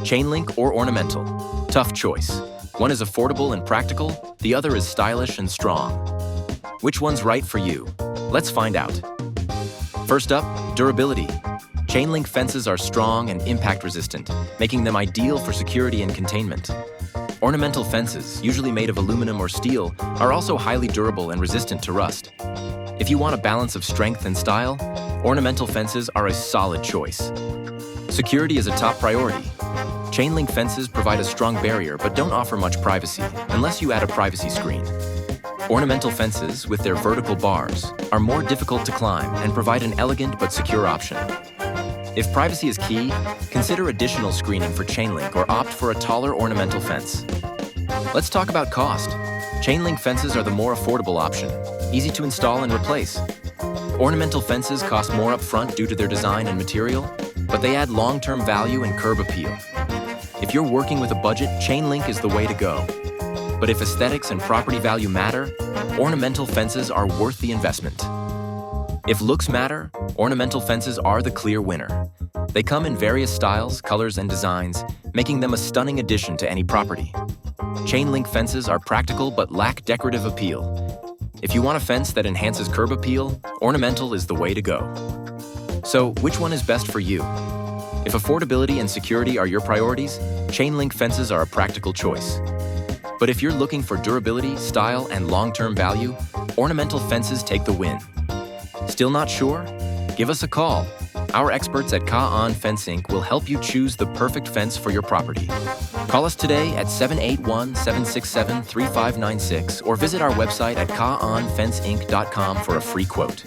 Chain link or ornamental? Tough choice. One is affordable and practical, the other is stylish and strong. Which one's right for you? Let's find out. First up, durability. Chain link fences are strong and impact resistant, making them ideal for security and containment. Ornamental fences, usually made of aluminum or steel, are also highly durable and resistant to rust. If you want a balance of strength and style, ornamental fences are a solid choice. Security is a top priority. Chain link fences provide a strong barrier but don't offer much privacy, unless you add a privacy screen. Ornamental fences, with their vertical bars, are more difficult to climb and provide an elegant but secure option. If privacy is key, consider additional screening for chain link or opt for a taller ornamental fence. Let's talk about cost. Chain link fences are the more affordable option, easy to install and replace. Ornamental fences cost more upfront due to their design and material, but they add long-term value and curb appeal. If you're working with a budget, chain link is the way to go. But if aesthetics and property value matter, ornamental fences are worth the investment. If looks matter, ornamental fences are the clear winner. They come in various styles, colors, and designs, making them a stunning addition to any property. Chain link fences are practical but lack decorative appeal. If you want a fence that enhances curb appeal, ornamental is the way to go. So, which one is best for you? If affordability and security are your priorities, chain link fences are a practical choice. But if you're looking for durability, style, and long-term value, ornamental fences take the win. Still not sure? Give us a call. Our experts at CAAN Fence Inc. will help you choose the perfect fence for your property. Call us today at 781-767-3596 or visit our website at CAANFenceInc.com for a free quote.